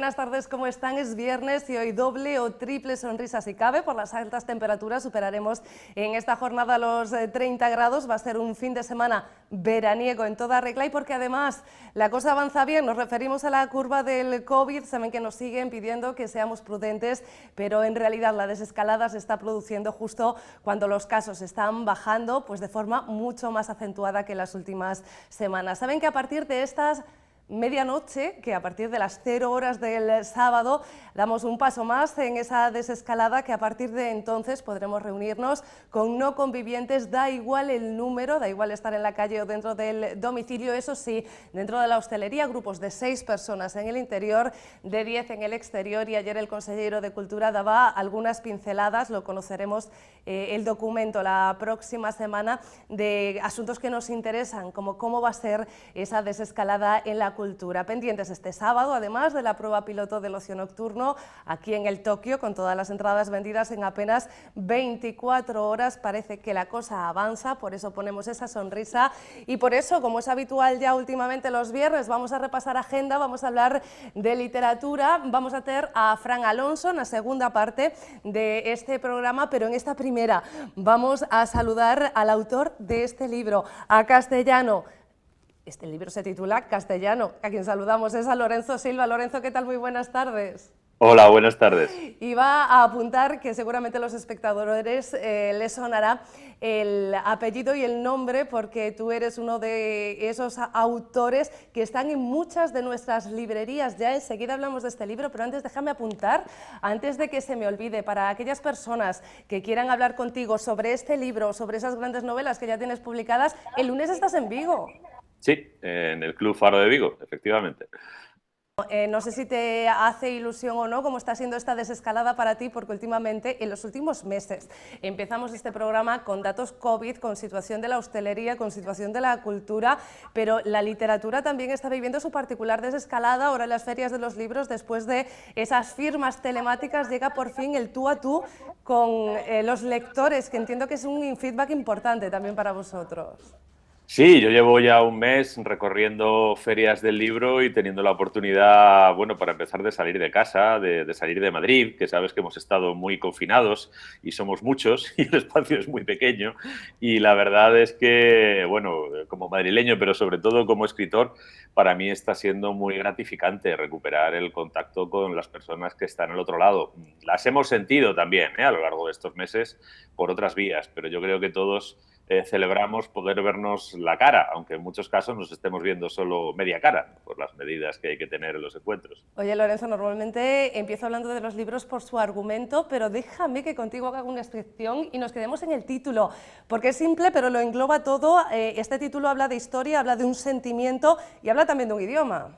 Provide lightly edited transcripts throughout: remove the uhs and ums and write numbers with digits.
buenas tardes, ¿cómo están? Es viernes y hoy doble o triple sonrisa si cabe. Por las altas temperaturas superaremos en esta jornada los 30 grados. Va a ser un fin de semana veraniego en toda regla y porque además la cosa avanza bien. Nos referimos a la curva del COVID. Saben que nos siguen pidiendo que seamos prudentes, pero en realidad la desescalada se está produciendo justo cuando los casos están bajando, pues de forma mucho más acentuada que en las últimas semanas. Saben que a partir de estas medianoche, que a partir de las 0 horas del sábado damos un paso más en esa desescalada, que a partir de entonces podremos reunirnos con no convivientes, da igual el número, da igual estar en la calle o dentro del domicilio, eso sí, dentro de la hostelería, grupos de 6 personas en el interior, de 10 en el exterior, y ayer el consejero de Cultura daba algunas pinceladas, lo conoceremos el documento la próxima semana, de asuntos que nos interesan, como cómo va a ser esa desescalada en la cultura. Pendientes este sábado, además de la prueba piloto del ocio nocturno aquí en el Tokio, con todas las entradas vendidas en apenas 24 horas. Parece que la cosa avanza, por eso ponemos esa sonrisa y por eso, como es habitual ya últimamente los viernes, vamos a repasar agenda, vamos a hablar de literatura, vamos a tener a Fran Alonso en la segunda parte de este programa, pero en esta primera vamos a saludar al autor de este libro, a Castellano. Este libro se titula Castellano, a quien saludamos es a Lorenzo Silva. Lorenzo, ¿qué tal? Muy buenas tardes. Hola, buenas tardes. Iba a apuntar que seguramente a los espectadores les sonará el apellido y el nombre, porque tú eres uno de esos autores que están en muchas de nuestras librerías. Ya enseguida hablamos de este libro, pero antes déjame apuntar, antes de que se me olvide, para aquellas personas que quieran hablar contigo sobre este libro, sobre esas grandes novelas que ya tienes publicadas, el lunes estás en Vigo. Sí, en el Club Faro de Vigo, efectivamente. No sé si te hace ilusión o no cómo está siendo esta desescalada para ti, porque últimamente, en los últimos meses, empezamos este programa con datos COVID, con situación de la hostelería, con situación de la cultura, pero la literatura también está viviendo su particular desescalada. Ahora en las ferias de los libros, después de esas firmas telemáticas, llega por fin el tú a tú con los lectores, que entiendo que es un feedback importante también para vosotros. Sí, yo llevo ya un mes recorriendo ferias del libro y teniendo la oportunidad, bueno, para empezar, de salir de casa, de salir de Madrid, que sabes que hemos estado muy confinados y somos muchos y el espacio es muy pequeño. Y la verdad es que, bueno, como madrileño, pero sobre todo como escritor, para mí está siendo muy gratificante recuperar el contacto con las personas que están al otro lado. Las hemos sentido también, a lo largo de estos meses por otras vías, pero yo creo que todos celebramos poder vernos la cara, aunque en muchos casos nos estemos viendo solo media cara, por las medidas que hay que tener en los encuentros. Oye, Lorenzo, normalmente empiezo hablando de los libros por su argumento, pero déjame que contigo haga una excepción y nos quedemos en el título, porque es simple, pero lo engloba todo. Este título habla de historia, habla de un sentimiento y habla también de un idioma.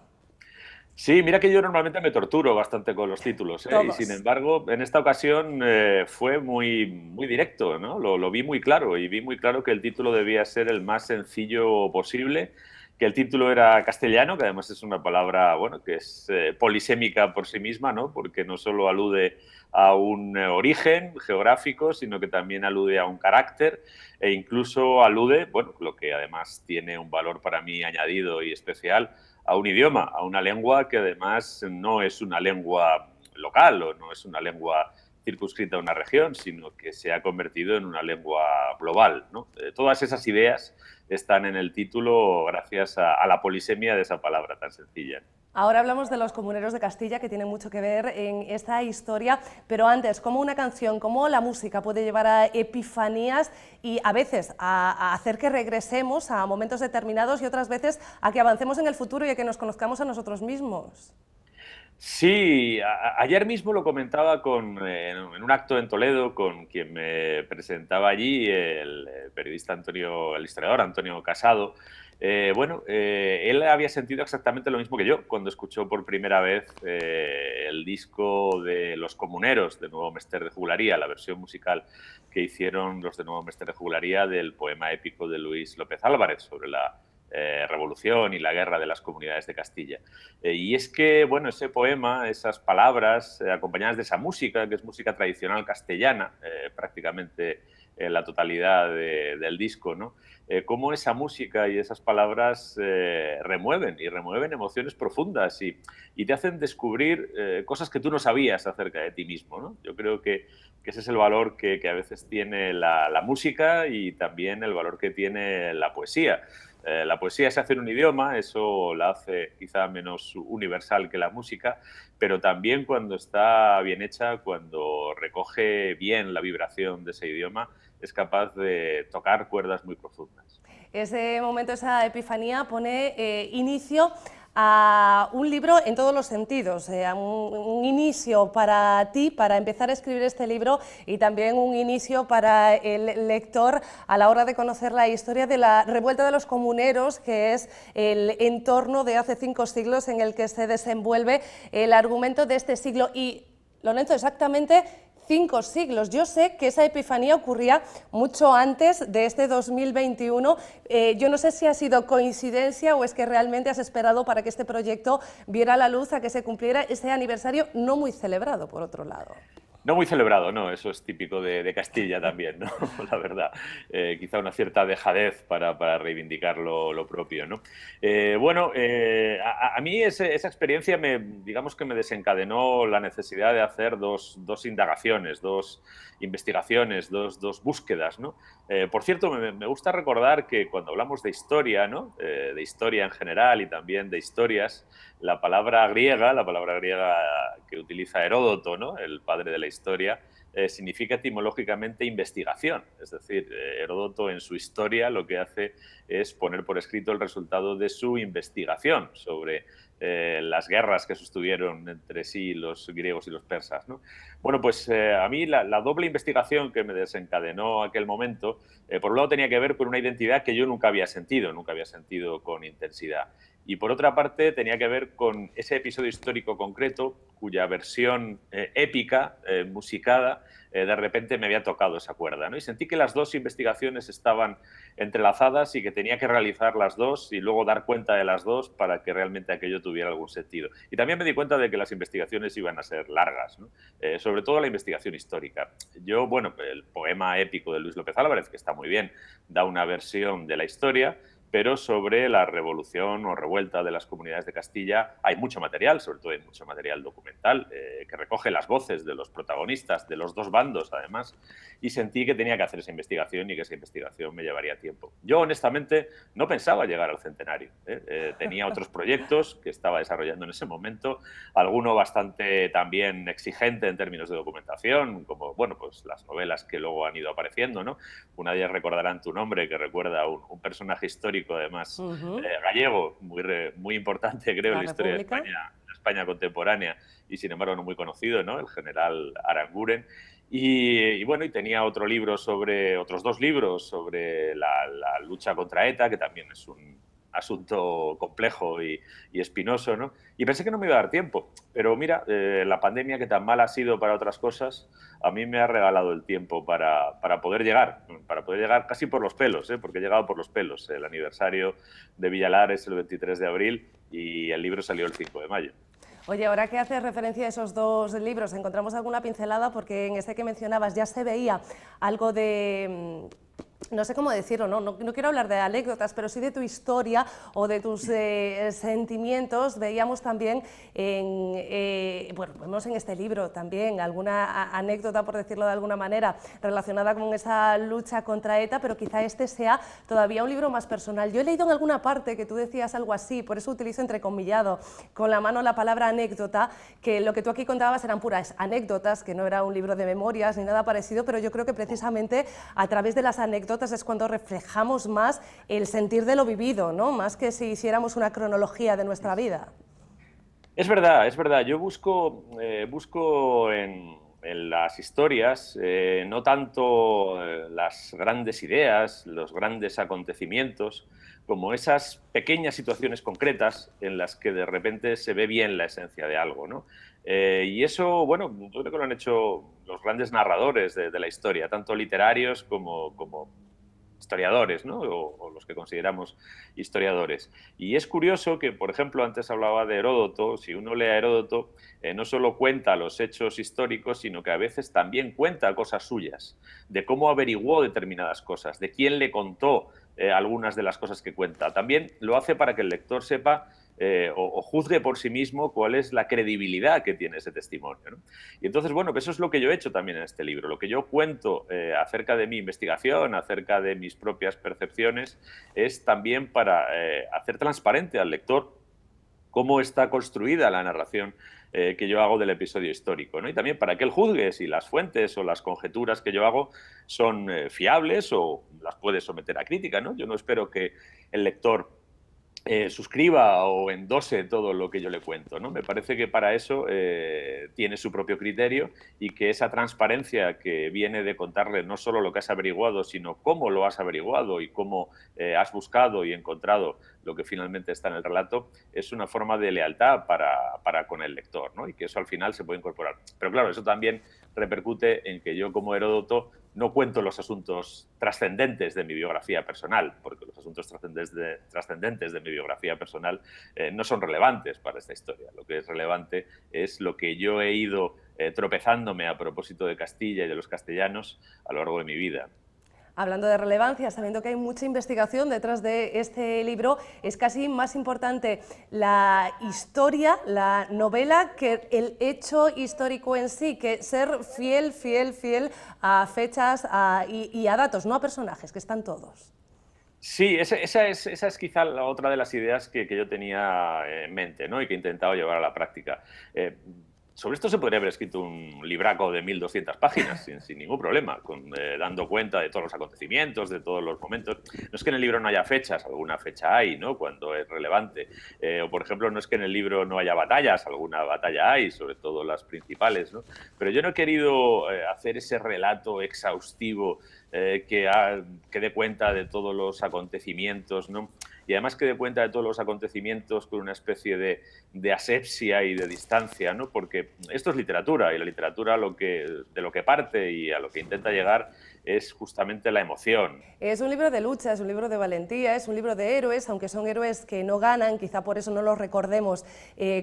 Sí, mira que yo normalmente me torturo bastante con los títulos, y sin Todos. embargo, en esta ocasión fue muy directo, ¿no? Lo vi muy claro y vi muy claro que el título debía ser el más sencillo posible, que el título era castellano, que además es una palabra, bueno, que es polisémica por sí misma, ¿no? Porque no solo alude a un origen geográfico, sino que también alude a un carácter e incluso alude, bueno, lo que además tiene un valor para mí añadido y especial, a un idioma, a una lengua que además no es una lengua local o no es una lengua circunscrita a una región, sino que se ha convertido en una lengua global, ¿no? Todas esas ideas están en el título gracias a la polisemia de esa palabra tan sencilla. Ahora hablamos de los comuneros de Castilla, que tienen mucho que ver en esta historia, pero antes, ¿cómo una canción, cómo la música puede llevar a epifanías y a veces a hacer que regresemos a momentos determinados y otras veces a que avancemos en el futuro y a que nos conozcamos a nosotros mismos? Sí, ayer mismo lo comentaba en un acto en Toledo con quien me presentaba allí, el periodista el historiador Antonio Casado. Él había sentido exactamente lo mismo que yo cuando escuchó por primera vez el disco de Los Comuneros de Nuevo Mester de Juglaría, la versión musical que hicieron los de Nuevo Mester de Juglaría del poema épico de Luis López Álvarez sobre la revolución y la guerra de las comunidades de Castilla. Y es que, bueno, ese poema, esas palabras, acompañadas de esa música, que es música tradicional castellana, prácticamente la totalidad del disco, ¿no? Cómo esa música y esas palabras remueven emociones profundas y te hacen descubrir cosas que tú no sabías acerca de ti mismo, ¿no? Yo creo que ese es el valor que a veces tiene la música y también el valor que tiene la poesía. La poesía se hace en un idioma, eso la hace quizá menos universal que la música, pero también cuando está bien hecha, cuando recoge bien la vibración de ese idioma, es capaz de tocar cuerdas muy profundas. Ese momento, esa epifanía, pone inicio a un libro en todos los sentidos, un inicio para ti, para empezar a escribir este libro, y también un inicio para el lector a la hora de conocer la historia de la revuelta de los comuneros, que es el entorno de hace 5 siglos en el que se desenvuelve el argumento de este siglo. Y, Lorenzo, exactamente 5 siglos. Yo sé que esa epifanía ocurría mucho antes de este 2021. Yo no sé si ha sido coincidencia o es que realmente has esperado para que este proyecto viera la luz, a que se cumpliera ese aniversario no muy celebrado, por otro lado. No muy celebrado, no, eso es típico de Castilla también, ¿no? La verdad. Quizá una cierta dejadez para reivindicar lo propio, ¿no? A mí esa experiencia digamos que me desencadenó la necesidad de hacer dos indagaciones, dos investigaciones, dos búsquedas, ¿no? Por cierto, me gusta recordar que cuando hablamos de historia, ¿no? De historia en general y también de historias, la palabra griega que utiliza Heródoto, ¿no? El padre de la historia, significa etimológicamente investigación. Es decir, Heródoto en su historia lo que hace es poner por escrito el resultado de su investigación sobre las guerras que sostuvieron entre sí los griegos y los persas, ¿no? Bueno, pues a mí la doble investigación que me desencadenó aquel momento, por un lado tenía que ver con una identidad que yo nunca había sentido con intensidad. Y por otra parte tenía que ver con ese episodio histórico concreto cuya versión épica, musicada, de repente me había tocado esa cuerda, ¿no? Y sentí que las dos investigaciones estaban entrelazadas y que tenía que realizar las dos y luego dar cuenta de las dos para que realmente aquello tuviera algún sentido. Y también me di cuenta de que las investigaciones iban a ser largas, ¿no? Sobre todo la investigación histórica. El poema épico de Luis López Álvarez, que está muy bien, da una versión de la historia, pero sobre la revolución o revuelta de las comunidades de Castilla hay mucho material, sobre todo hay mucho material documental, que recoge las voces de los protagonistas, de los dos bandos además, y sentí que tenía que hacer esa investigación y que esa investigación me llevaría tiempo. Yo honestamente no pensaba llegar al centenario, tenía otros proyectos que estaba desarrollando en ese momento, alguno bastante también exigente en términos de documentación, como pues las novelas que luego han ido apareciendo, ¿no? Una de ellas recordarán Tu nombre, que recuerda a un personaje histórico además gallego, muy importante creo en la historia de España contemporánea y sin embargo no muy conocido, ¿no? El general Aranguren. Y tenía otros 2 libros sobre la lucha contra ETA, que también es un asunto complejo y espinoso, ¿no? Y pensé que no me iba a dar tiempo, pero mira, la pandemia, que tan mal ha sido para otras cosas, a mí me ha regalado el tiempo para poder llegar casi por los pelos, porque he llegado por los pelos. El aniversario de Villalar es el 23 de abril y el libro salió el 5 de mayo. Oye, ahora que haces referencia a esos 2 libros, ¿encontramos alguna pincelada? Porque en ese que mencionabas ya se veía algo de... no sé cómo decirlo, no quiero hablar de anécdotas, pero sí de tu historia o de tus sentimientos. Veíamos también, vemos en este libro también alguna anécdota, por decirlo de alguna manera, relacionada con esa lucha contra ETA, pero quizá este sea todavía un libro más personal. Yo he leído en alguna parte que tú decías algo así, por eso utilizo entrecomillado con la mano la palabra anécdota, que lo que tú aquí contabas eran puras anécdotas, que no era un libro de memorias ni nada parecido, pero yo creo que precisamente a través de las anécdotas es cuando reflejamos más el sentir de lo vivido, ¿no? Más que si hiciéramos una cronología de nuestra vida. Es verdad. Yo busco en las historias no tanto las grandes ideas, los grandes acontecimientes, como esas pequeñas situaciones concretas en las que de repente se ve bien la esencia de algo, ¿no? Y eso, yo creo que lo han hecho los grandes narradores de la historia, tanto literarios como historiadores, ¿no? O los que consideramos historiadores. Y es curioso que, por ejemplo, antes hablaba de Heródoto. Si uno lee a Heródoto, no solo cuenta los hechos históricos, sino que a veces también cuenta cosas suyas, de cómo averiguó determinadas cosas, de quién le contó algunas de las cosas que cuenta. También lo hace para que el lector sepa o juzgue por sí mismo cuál es la credibilidad que tiene ese testimonio, ¿no? Y entonces, bueno, eso es lo que yo he hecho también en este libro. Lo que yo cuento acerca de mi investigación, acerca de mis propias percepciones, es también para hacer transparente al lector cómo está construida la narración que yo hago del episodio histórico, ¿no? Y también para que él juzgue si las fuentes o las conjeturas que yo hago son fiables o las puede someter a crítica, ¿no? Yo no espero que el lector suscriba o endose todo lo que yo le cuento, ¿no? Me parece que para eso tiene su propio criterio y que esa transparencia que viene de contarle no solo lo que has averiguado, sino cómo lo has averiguado y cómo has buscado y encontrado lo que finalmente está en el relato, es una forma de lealtad para con el lector, ¿no? Y que eso al final se puede incorporar. Pero claro, eso también repercute en que yo como Heródoto no cuento los asuntos trascendentes de mi biografía personal, porque los asuntos trascendentes de mi biografía personal no son relevantes para esta historia. Lo que es relevante es lo que yo he ido tropezándome a propósito de Castilla y de los castellanos a lo largo de mi vida. Hablando de relevancia, sabiendo que hay mucha investigación detrás de este libro, es casi más importante la historia, la novela, que el hecho histórico en sí, que ser fiel a fechas y a datos, no a personajes, que están todos. Sí, esa es quizá la otra de las ideas que yo tenía en mente, ¿no? Y que he intentado llevar a la práctica. Sobre esto se podría haber escrito un libraco de 1200 páginas sin ningún problema, dando cuenta de todos los acontecimientos, de todos los momentos. No es que en el libro no haya fechas, alguna fecha hay, ¿no? Cuando es relevante. O, por ejemplo, no es que en el libro no haya batallas, alguna batalla hay, sobre todo las principales, ¿no? Pero yo no he querido hacer ese relato exhaustivo que dé cuenta de todos los acontecimientos, ¿no? Y además que dé cuenta de todos los acontecimientos con una especie de asepsia y de distancia, ¿no? Porque esto es literatura, y la literatura de lo que parte y a lo que intenta llegar es justamente la emoción. Es un libro de lucha, es un libro de valentía, es un libro de héroes, aunque son héroes que no ganan, quizá por eso no los recordemos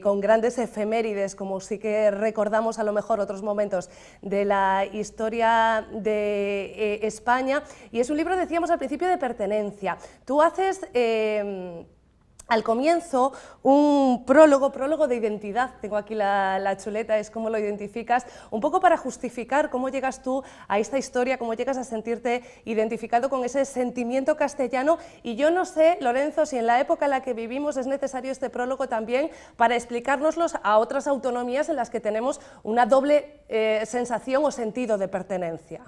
con grandes efemérides, como sí que recordamos a lo mejor otros momentos de la historia de España. Y es un libro, decíamos al principio, de pertenencia. Tú haces al comienzo un prólogo de identidad, tengo aquí la chuleta, es cómo lo identificas, un poco para justificar cómo llegas tú a esta historia, cómo llegas a sentirte identificado con ese sentimiento castellano. Y yo no sé, Lorenzo, si en la época en la que vivimos es necesario este prólogo también para explicárnoslos a otras autonomías en las que tenemos una doble sensación o sentido de pertenencia.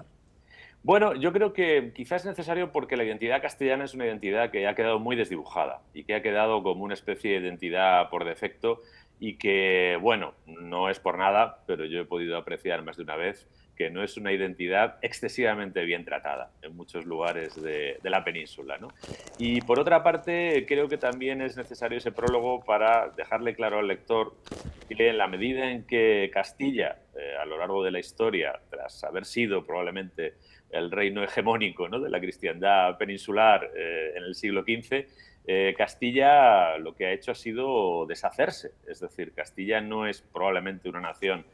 Bueno, yo creo que quizás es necesario porque la identidad castellana es una identidad que ha quedado muy desdibujada y que ha quedado como una especie de identidad por defecto y que, bueno, no es por nada, pero yo he podido apreciar más de una vez que no es una identidad excesivamente bien tratada en muchos lugares de la península, ¿no? Y por otra parte, creo que también es necesario ese prólogo para dejarle claro al lector que en la medida en que Castilla, a lo largo de la historia, tras haber sido probablemente el reino hegemónico, ¿no?, de la cristiandad peninsular en el siglo XV, Castilla lo que ha hecho ha sido deshacerse. Es decir, Castilla no es probablemente una nación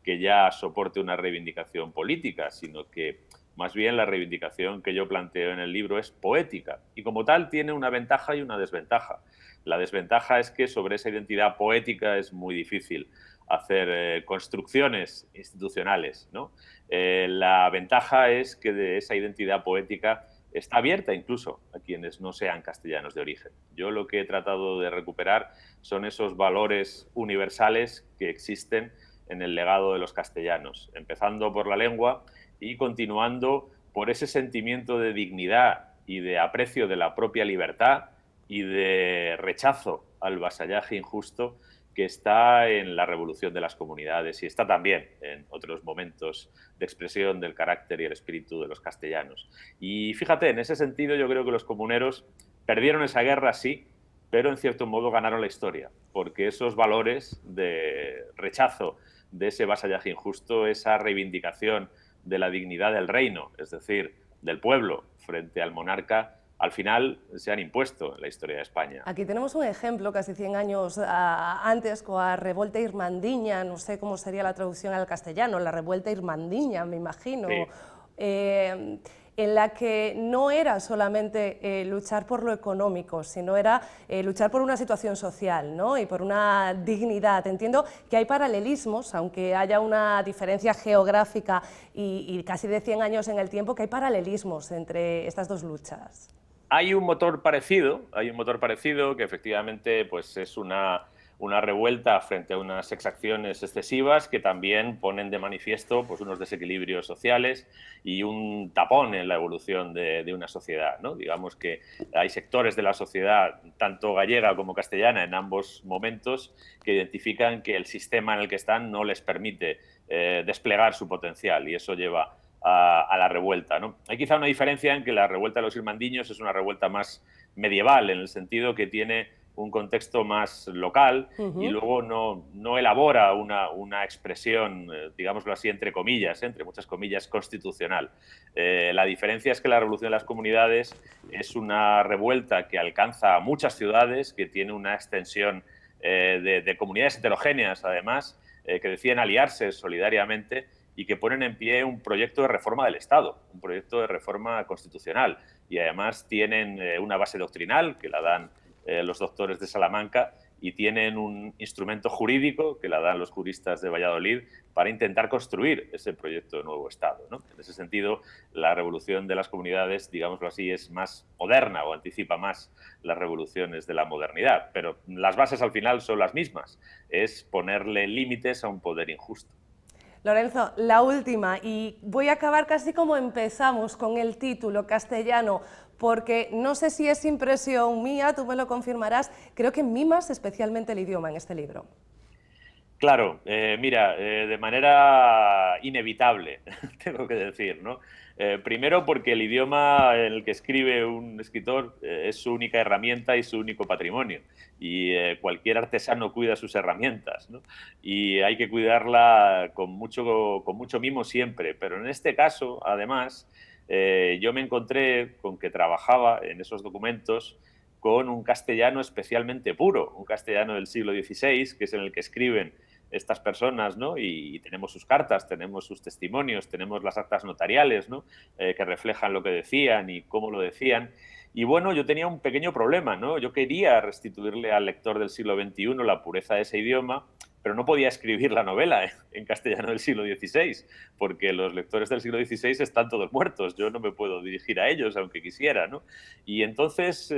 que ya soporte una reivindicación política, sino que más bien la reivindicación que yo planteo en el libro es poética y como tal tiene una ventaja y una desventaja. La desventaja es que sobre esa identidad poética es muy difícil hacer construcciones institucionales, ¿no? La ventaja es que de esa identidad poética está abierta incluso a quienes no sean castellanos de origen. Yo lo que he tratado de recuperar son esos valores universales que existen en el legado de los castellanos, empezando por la lengua y continuando por ese sentimiento de dignidad y de aprecio de la propia libertad y de rechazo al vasallaje injusto que está en la revolución de las comunidades y está también en otros momentos de expresión del carácter y el espíritu de los castellanos. Y fíjate, en ese sentido yo creo que los comuneros perdieron esa guerra, sí, pero en cierto modo ganaron la historia, porque esos valores de rechazo de ese vasallaje injusto, esa reivindicación de la dignidad del reino, es decir, del pueblo frente al monarca al final se han impuesto en la historia de España. Aquí tenemos un ejemplo casi 100 años antes con la revuelta irmandiña, no sé cómo sería la traducción al castellano, la revuelta irmandiña, me imagino, en la que no era solamente luchar por lo económico, sino era luchar por una situación social, ¿no? Y por una dignidad. Entiendo que hay paralelismos, aunque haya una diferencia geográfica y casi de 100 años en el tiempo, que hay paralelismos entre estas dos luchas. Hay un motor parecido que efectivamente pues, es una revuelta frente a unas exacciones excesivas que también ponen de manifiesto pues, unos desequilibrios sociales y un tapón en la evolución de una sociedad, ¿no? Digamos que hay sectores de la sociedad, tanto gallega como castellana, en ambos momentos, que identifican que el sistema en el que están no les permite desplegar su potencial, y eso lleva a la revuelta, ¿no? Hay quizá una diferencia en que la revuelta de los irmandiños es una revuelta más medieval, en el sentido que tiene un contexto más local y luego no elabora una expresión, digámoslo así, entre comillas, entre muchas comillas, constitucional. La diferencia es que la Revolución de las Comunidades es una revuelta que alcanza a muchas ciudades, que tiene una extensión de comunidades heterogéneas, además, que deciden aliarse solidariamente y que ponen en pie un proyecto de reforma del Estado, un proyecto de reforma constitucional. Y además tienen una base doctrinal que la dan los doctores de Salamanca y tienen un instrumento jurídico que la dan los juristas de Valladolid para intentar construir ese proyecto de nuevo Estado, ¿no? En ese sentido, la Revolución de las Comunidades, digámoslo así, es más moderna o anticipa más las revoluciones de la modernidad, pero las bases al final son las mismas, es ponerle límites a un poder injusto. Lorenzo, la última, y voy a acabar casi como empezamos, con el título castellano, porque no sé si es impresión mía, tú me lo confirmarás, creo que mimas especialmente el idioma en este libro. Claro, mira, de manera inevitable, tengo que decir, ¿no? Primero porque el idioma en el que escribe un escritor es su única herramienta y su único patrimonio, y cualquier artesano cuida sus herramientas, ¿no? Y hay que cuidarla con mucho mimo siempre, pero en este caso, además, yo me encontré con que trabajaba en esos documentos con un castellano especialmente puro, un castellano del siglo XVI, que es en el que escriben estas personas, ¿no? Y tenemos sus cartas, tenemos sus testimonios, tenemos las actas notariales, ¿no? Que reflejan lo que decían y cómo lo decían. Y bueno, yo tenía un pequeño problema, ¿no? Yo quería restituirle al lector del siglo XXI la pureza de ese idioma, pero no podía escribir la novela en castellano del siglo XVI, porque los lectores del siglo XVI están todos muertos, yo no me puedo dirigir a ellos, aunque quisiera, ¿no? Y entonces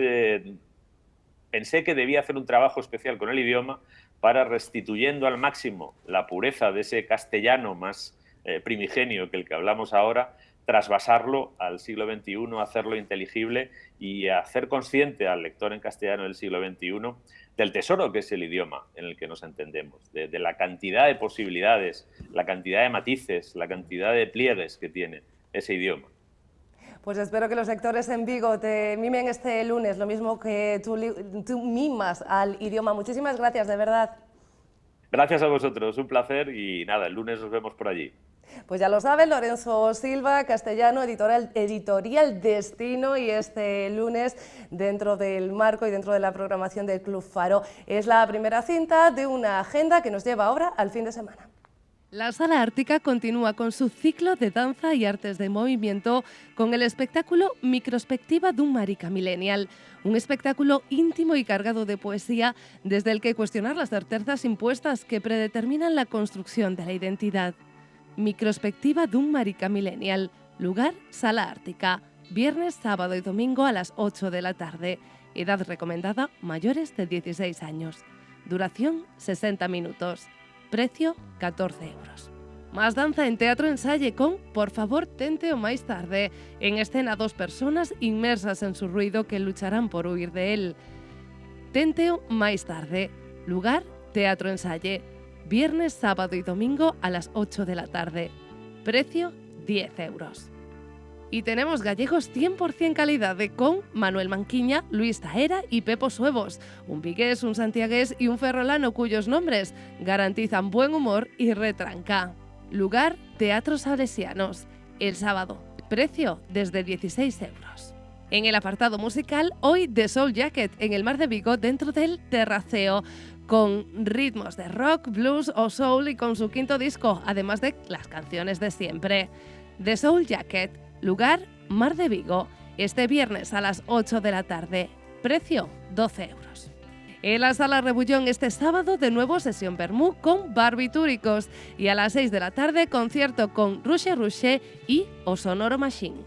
pensé que debía hacer un trabajo especial con el idioma para, restituyendo al máximo la pureza de ese castellano más primigenio que el que hablamos ahora, trasvasarlo al siglo XXI, hacerlo inteligible y hacer consciente al lector en castellano del siglo XXI del tesoro que es el idioma en el que nos entendemos, de la cantidad de posibilidades, la cantidad de matices, la cantidad de pliegues que tiene ese idioma. Pues espero que los lectores en Vigo te mimen este lunes, lo mismo que tú mimas al idioma. Muchísimas gracias, de verdad. Gracias a vosotros, un placer, y nada, el lunes nos vemos por allí. Pues ya lo saben, Lorenzo Silva, castellano, editorial Destino, y este lunes, dentro del marco y dentro de la programación del Club Faro, es la primera cinta de una agenda que nos lleva ahora al fin de semana. La Sala Ártica continúa con su ciclo de danza y artes de movimiento con el espectáculo Microspectiva dun Marica Millennial, un espectáculo íntimo y cargado de poesía desde el que cuestionar las certezas impuestas que predeterminan la construcción de la identidad. Microspectiva dun Marica Millennial, lugar Sala Ártica, viernes, sábado y domingo a las 8 de la tarde, edad recomendada mayores de 16 años, duración 60 minutos. Precio 14 euros. Más danza en Teatro Ensalle con Por favor, tente o máis tarde. En escena, dos personas inmersas en su ruido que lucharán por huir de él. Tente o máis tarde. Lugar, Teatro Ensalle. Viernes, sábado y domingo a las 8 de la tarde. Precio 10 euros. Y tenemos gallegos 100% calidad con Manuel Manquiña, Luis Taera y Pepo Suevos, un vigués, un santiagués y un ferrolano cuyos nombres garantizan buen humor y retranca. Lugar, Teatros Salesianos, el sábado. precio desde 16 euros. En el apartado musical, hoy The Soul Jacket en el Mar de Vigo dentro del Terraceo, con ritmos de rock, blues o soul y con su quinto disco, además de las canciones de siempre. The Soul Jacket, lugar Mar de Vigo, este viernes a las 8 de la tarde, precio 12 euros. En la Sala Rebullón este sábado de nuevo sesión Vermú con barbitúricos y a las 6 de la tarde concierto con Ruxe Ruxe y O Sonoro Machine.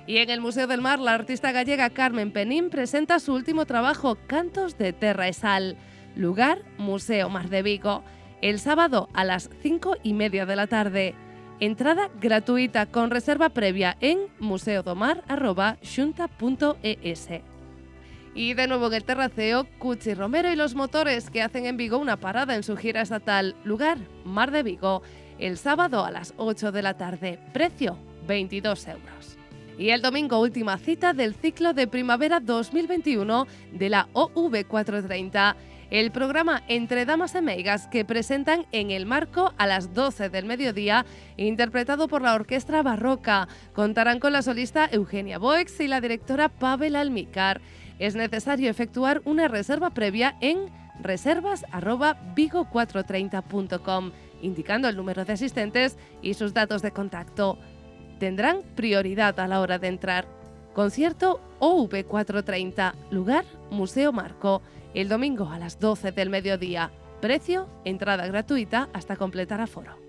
Y en el Museo del Mar la artista gallega Carmen Penín presenta su último trabajo Cantos de Terra e Sal, lugar Museo Mar de Vigo, el sábado a las 5:30 de la tarde. Entrada gratuita con reserva previa en museodomar@xunta.es. Y de nuevo en el Terraceo, Cuchi Romero y los Motores, que hacen en Vigo una parada en su gira estatal, lugar Mar de Vigo, el sábado a las 8 de la tarde, precio 22 euros. Y el domingo, última cita del ciclo de primavera 2021 de la OV430, el programa Entre Damas e Meigas que presentan en el Marco a las 12 del mediodía, interpretado por la Orquestra Barroca. Contarán con la solista Eugenia Boix y la directora Pavel Almícar. Es necesario efectuar una reserva previa en reservas@vigo430.com, indicando el número de asistentes y sus datos de contacto. Tendrán prioridad a la hora de entrar. Concierto OV430, lugar Museo Marco, el domingo a las 12 del mediodía. Precio, entrada gratuita hasta completar aforo.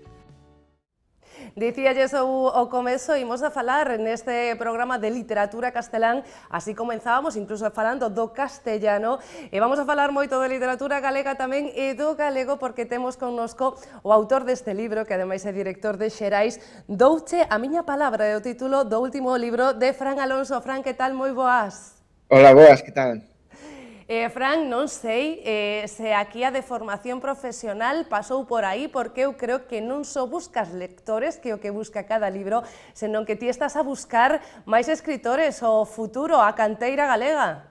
Dicía eso o comezo, imos a falar neste programa de literatura castelán, así comenzábamos, incluso falando do castellano, e vamos a falar moito de literatura galega tamén e do galego porque temos connosco o autor deste libro, que ademais é director de Xerais, Douche a miña palabra, é o título do último libro de Fran Alonso. Fran, que tal? Moi boas. Hola, boas, que tal? Fran, non sei se aquí a de formación profesional pasou por aí, porque eu creo que non só buscas lectores, que é o que busca cada libro, senón que ti estás a buscar máis escritores, o futuro, a canteira galega.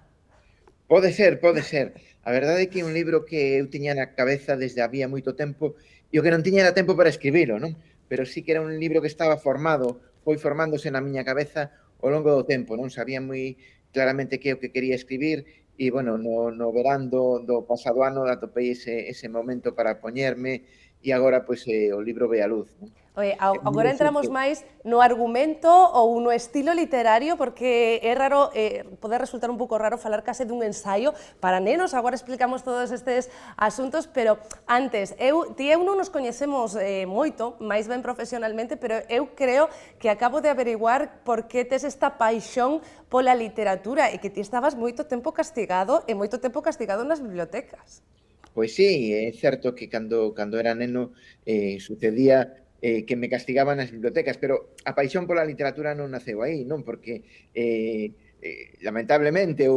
Pode ser, pode ser. A verdade é que é un libro que eu tiña na cabeza desde había moito tempo e o que non tiña era tempo para escribilo, non? Pero sí que era un libro que estaba formado, foi formándose na miña cabeza ao longo do tempo, non sabía moi claramente que é o que quería escribir. E, bueno, no verán do pasado ano atopei ese momento para poñerme e agora, pois, o libro ve a luz. Oye, agora entramos máis no argumento ou no estilo literario, porque é raro, pode resultar un pouco raro falar case dun ensaio para nenos, agora explicamos todos estes asuntos, pero antes, ti e eu non nos coñecemos moito, máis ben profesionalmente, pero eu creo que acabo de averiguar por que tes esta paixón pola literatura e que ti estabas moito tempo castigado nas bibliotecas. Pois sí, é certo que cando era neno sucedía que me castigaban nas bibliotecas, pero a paixón pola literatura non naceu aí, non? Porque lamentablemente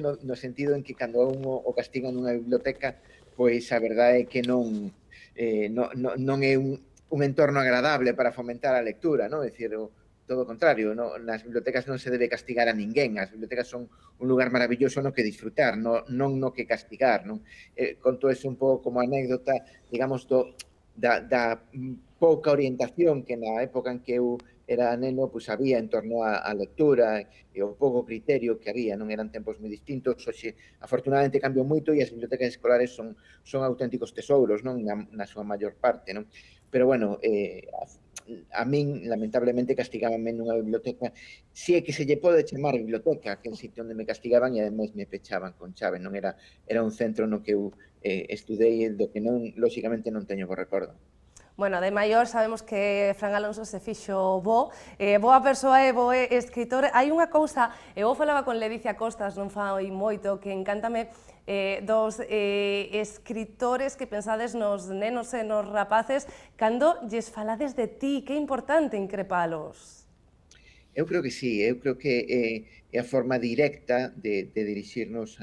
no sentido en que cando un o castigan nunha biblioteca, pois a verdade é que non é un entorno agradable para fomentar a lectura, non? É dicir, todo o contrario, nas bibliotecas non se debe castigar a ninguén, as bibliotecas son un lugar maravilloso no que disfrutar, non no que castigar, non? Conto eso un pouco como anécdota, digamos, da pouca orientación que na época en que eu era neno, pois había en torno á lectura e o pouco criterio que había, non eran tempos moi distintos. Hoxe, afortunadamente, cambiou moito e as bibliotecas escolares son auténticos tesouros, non? Na súa maior parte, non? Pero, bueno, a min, lamentablemente, castigábanme nunha biblioteca, si é que se lle pode chamar biblioteca, aquel sitio onde me castigaban e, ademais, me pechaban con chave, non era un centro no que eu estudei, do que non, lóxicamente, non teño bo recordo. Bueno, de maior sabemos que Fran Alonso se fixo boa persoa e bo escritor. Hai unha cousa, eu falaba con Ledicia Costas non fai moito, que encántame dos escritores que pensades nos nenos e nos rapaces, cando lles falades de ti, que é importante increpalos. Eu creo que sí, eu creo que é a forma directa de dirixirnos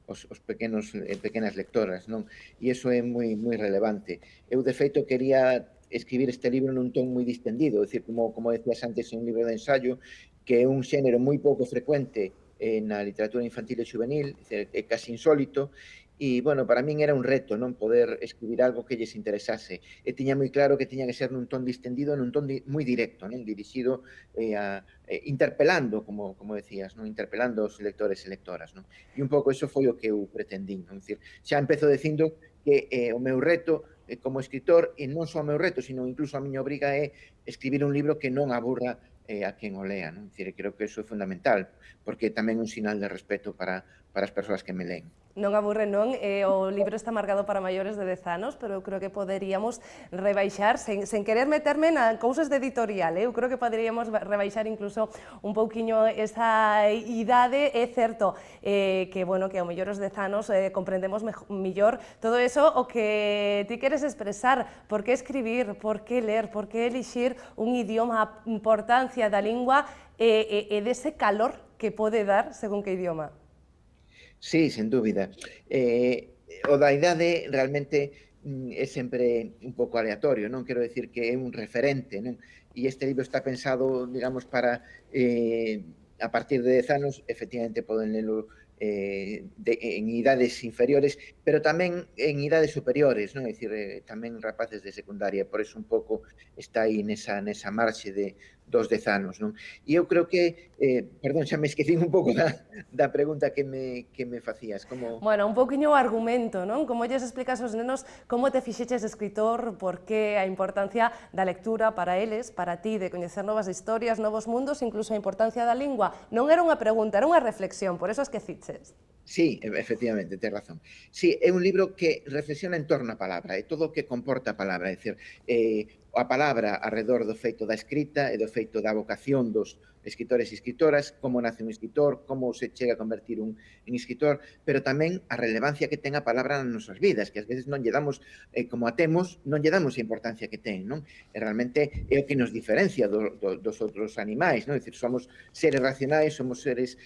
os pequenas lectoras, non? E iso é moi relevante. Eu, de feito, quería escribir este libro nun ton moi distendido, é dicir, como decías antes, é un libro de ensayo, que é un xénero moi pouco frecuente na literatura infantil e juvenil, é casi insólito, bueno, para min era un reto, non, poder escribir algo que lles interesase, e tiña moi claro que tiña que ser nun ton distendido, nun ton moi directo, non, dirixido interpelando, como decías, non, interpelando aos lectores e lectoras, non, e un pouco eso foi o que eu pretendín, non, dicir, xa empezo dicindo que o meu reto como escritor, e non só o meu reto, sino incluso a miña obriga é escribir un libro que non aburra a quen o lea, non? Dicir, creo que eso é fundamental, porque tamén é un sinal de respeto para as persoas que me leen. Non aburre, non? O libro está marcado para maiores de 10 anos, pero eu creo que poderíamos rebaixar, sen querer meterme na cousas de editorial, eu creo que poderíamos rebaixar incluso un pouquiño esa idade. É certo que, bueno, que ao mellor os 10 anos comprendemos millor todo eso o que ti queres expresar, por que escribir, por que ler, por que elixir un idioma, a importancia da lingua e dese calor que pode dar según que idioma. Sí, sen dúbida. O da idade realmente é sempre un pouco aleatorio, non? Quero decir que é un referente, non? E este libro está pensado, digamos, para a partir de 10 anos, efectivamente, poden lelo en idades inferiores, pero tamén en idades superiores, non? É dicir, tamén rapaces de secundaria, por eso un pouco está aí nesa marxe dos 10 anos, non? E eu creo que, perdón, xa me esquecín un pouco da pregunta que me facías, como... Bueno, un pouquiño o argumento, non? Como lles explicas aos nenos como te fixeches escritor, por que a importancia da lectura para eles, para ti, de coñecer novas historias, novos mundos, incluso a importancia da lingua. Non era unha pregunta, era unha reflexión, por eso esqueciches. Sí, efectivamente, tens razón. Sí, é un libro que reflexiona en torno á palabra, e todo o que comporta a palabra, é dicir, a palabra arredor do feito da escrita e do feito da vocación dos escritores e escritoras, como nace un escritor, como se chega a convertir en escritor, pero tamén a relevancia que ten a palabra nas nosas vidas, que ás veces non lle damos, como a temos, non lle damos a importancia que ten, non? E realmente é o que nos diferencia dos outros animais, non? É dicir, somos seres racionais, somos seres,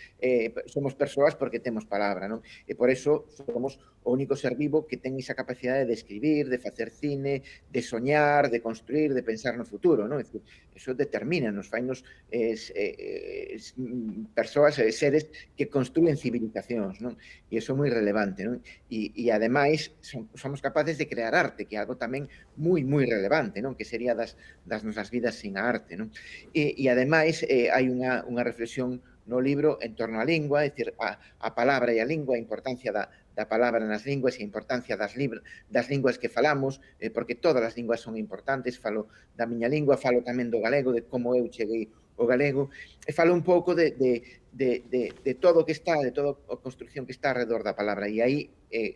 somos persoas porque temos palabra, non? E por eso somos o único ser vivo que ten esa capacidade de escribir, de facer cine, de soñar, de construir, de pensar no futuro, non? É dicir, eso determina, nos fainos persoas e seres que construen civilizacións, non? E iso é moi relevante, non? E ademais, somos capaces de crear arte, que é algo tamén moi relevante, non? Que sería das nosas vidas sin a arte, non? E ademais, hai unha reflexión no libro en torno á lingua, é dicir, a palabra e a lingua, a importancia da palabra nas linguas e a importancia das linguas que falamos, porque todas as linguas son importantes, falo da miña lingua, falo tamén do galego, de como eu cheguei ao galego, e falo un pouco de todo o que está, de toda a construcción que está alrededor da palabra, e aí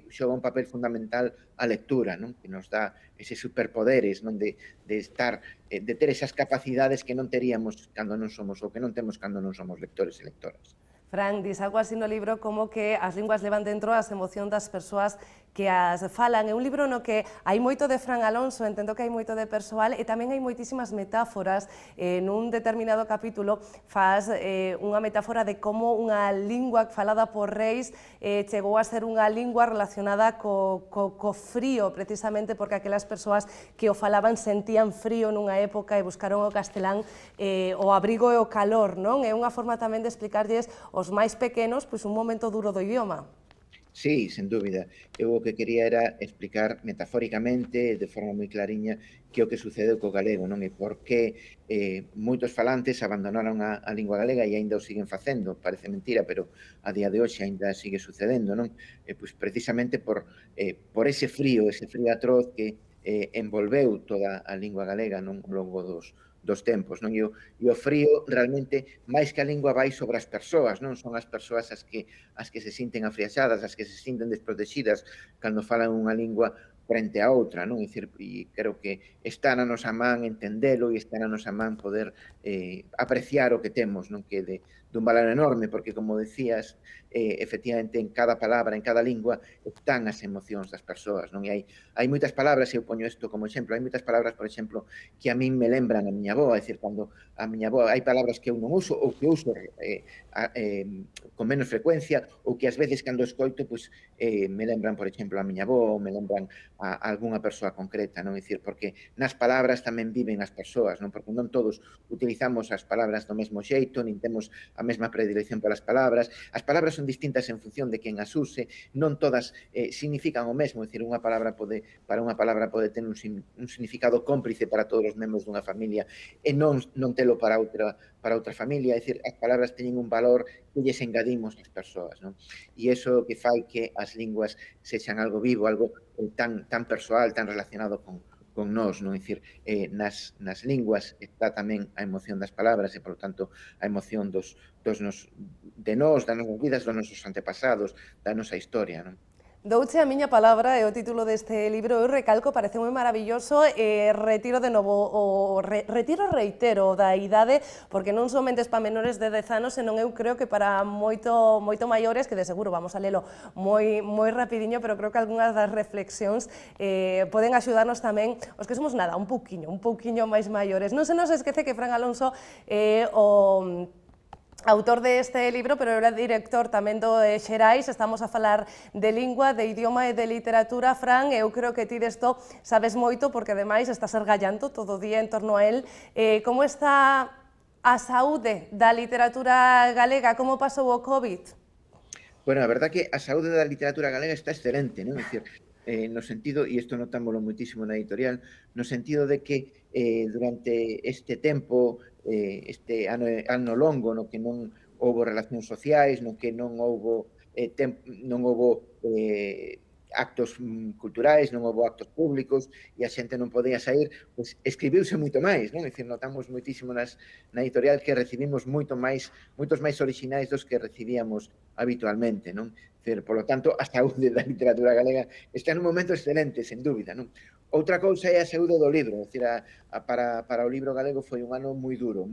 xoga un papel fundamental a lectura, non? Que nos dá eses superpoderes, non? De estar, de ter esas capacidades que non teríamos cando non somos, ou que non temos cando non somos lectores e lectoras. Fran, dis algo así no libro como que as linguas levan dentro as emocións das persoas que as falan. É un libro no que hai moito de Fran Alonso, entendo que hai moito de persoal e tamén hai moitísimas metáforas. Nun determinado capítulo faz unha metáfora de como unha lingua falada por reis chegou a ser unha lingua relacionada co frío, precisamente porque aquelas persoas que o falaban sentían frío nunha época e buscaron o castelán o abrigo e o calor, non? É unha forma tamén de explicarlles os máis pequenos pois un momento duro do idioma. Sí, sen dúbida. Eu o que quería era explicar metafóricamente, de forma moi clariña, que o que sucedeu co galego, non? E por que moitos falantes abandonaron a lingua galega e aínda o siguen facendo. Parece mentira, pero a día de hoxe aínda sigue sucedendo, non? Pois precisamente por ese frío atroz que envolveu toda a lingua galega non? Ao longo dos tempos, non? E o frío realmente, máis que a lingua, vai sobre as persoas, non? Son as persoas as que se sinten afriaxadas, as que se sinten desprotegidas cando falan unha lingua frente a outra, non? É dicir, e creo que está na nosa man entendelo e está na nosa man poder apreciar o que temos, non? Que dun valor enorme, porque, como decías, efectivamente, en cada palabra, en cada lingua, están as emocións das persoas, non? E hai moitas palabras, e eu poño isto como exemplo, hai moitas palabras, por exemplo, que a min me lembran a miña avó, é dicir, cando a miña avó, hai palabras que eu non uso, ou que uso con menos frecuencia, ou que ás veces cando escoito, pois, me lembran, por exemplo, a miña avó, ou me lembran a algunha persoa concreta, non? É dicir, porque nas palabras tamén viven as persoas, non? Porque non todos utilizamos as palabras do mesmo xeito, nin temos a mesma predilección polas palabras. As palabras son distintas en función de quen as use, non todas significan o mesmo, é dicir, para unha palabra pode ter un significado cómplice para todos os membros dunha familia e non telo para outra familia, é dicir, as palabras teñen un valor que lles engadimos as persoas, non? E iso que fai que as linguas sexan algo vivo, algo tan persoal, tan relacionado con nós, non? É dicir, nas linguas está tamén a emoción das palabras e, por tanto, a emoción de nós, das nosas vidas, dos nosos antepasados, da nosa historia, non? Douche a miña palabra e o título deste libro, eu recalco, parece moi maravilloso, retiro de novo, reitero da idade, porque non somente para menores de 10 anos, senón eu creo que para moito maiores, que de seguro vamos a lelo moi rapidiño, pero creo que algunhas das reflexións poden axudarnos tamén, os que somos nada, un pouquiño máis maiores. Non se nos esquece que Fran Alonso o autor deste libro, pero era director tamén do Xerais. Estamos a falar de lingua, de idioma e de literatura. Fran, eu creo que ti desto sabes moito, porque ademais estás ergallando todo o día en torno a él. Como está a saúde da literatura galega? Como pasou o COVID? Bueno, a verdad que a saúde da literatura galega está excelente, non? É dicir, no sentido, e isto notámoslo moitísimo na editorial, no sentido de que durante este tempo, este ano longo, no que non houbo relacións sociais, no que non houbo actos culturais, non houbo actos públicos e a xente non podía sair, pois escribiuse moito máis, non? É dicir, notamos moitísimo na editorial que recibimos moitos máis orixinais dos que recibíamos habitualmente, non? É dicir, polo tanto, a saúde da literatura galega está nun momento excelente, sen dúbida, non? Outra cousa é a saúde do libro, é dicir, para o libro galego foi un ano moi duro,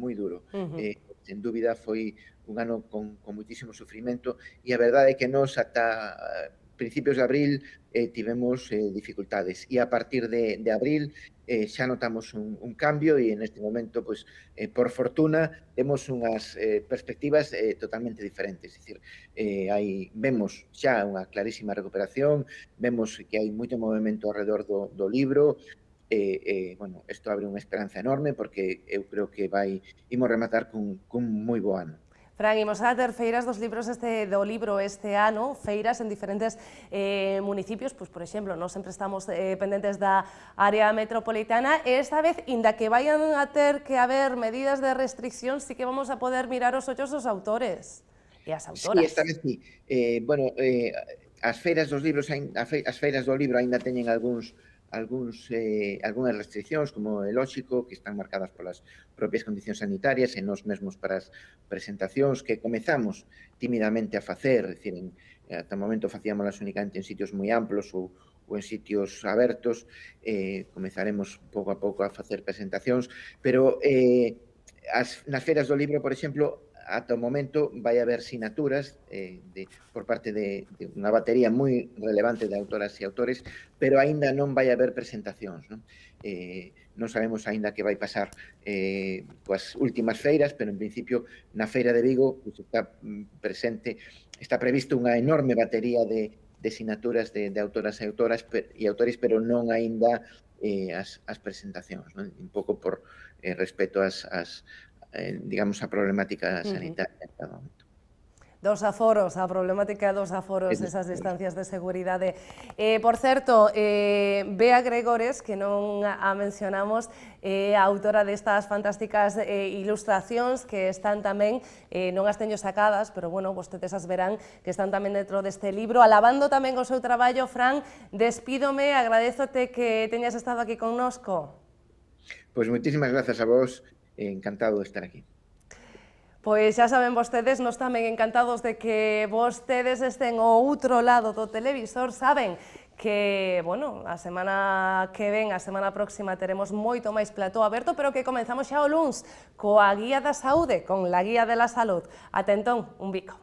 sen dúbida foi un ano con moitísimo sufrimento e a verdade é que nós ata principios de abril tivemos dificultades e a partir de abril xa notamos un cambio e neste momento, pois, por fortuna, temos unhas perspectivas totalmente diferentes. É dicir, vemos xa unha clarísima recuperación, vemos que hai moito movimento alrededor do libro, bueno, isto abre unha esperanza enorme porque eu creo que imos rematar cun moi bo ano. Fran, imos a ter feiras do libro este ano, feiras en diferentes municipios, pois, por exemplo, nós sempre estamos pendentes da área metropolitana e esta vez, inda que vayan a ter que haber medidas de restricción, sí que vamos a poder mirar os ollos dos autores e as autoras. Sí, esta vez sí. Bueno, as feiras do libro aínda teñen algunhas restriccións, como é lóxico, que están marcadas polas propias condicións sanitarias e nós mesmos para as presentacións que comezamos tímidamente a facer, é dicir, ata o momento facíamolas únicamente en sitios moi amplos ou en sitios abertos, comezaremos pouco a pouco a facer presentacións, pero nas feiras do libro, por exemplo, ata o momento vai haber sinaturas por parte de unha batería moi relevante de autoras e autores, pero aínda non vai haber presentacións, non? Non sabemos aínda que vai pasar coas últimas feiras, pero en principio na Feira de Vigo está previsto unha enorme batería de sinaturas de autoras e autores, pero non aínda as presentacións, non? Un pouco por respeto digamos, a problemática sanitaria en cada momento. Dos aforos, a problemática dos aforos, esas distancias de seguridade. Por certo, Bea Gregores, que non a mencionamos, a autora destas fantásticas ilustracións que están tamén, non as teño sacadas, pero, bueno, vostedes as verán, que están tamén dentro deste libro. Alabando tamén o seu traballo, Fran, despídome, agradézote que teñas estado aquí connosco. Pois moitísimas grazas a vos, encantado de estar aquí. Pois xa saben vostedes, nos tamén encantados de que vostedes estén ao outro lado do televisor. Saben que, bueno, a semana que ven, a semana próxima, teremos moito máis plató aberto, pero que comenzamos xa o luns coa Guía da Saúde, con la Guía de la Salud. Ata entón, un bico.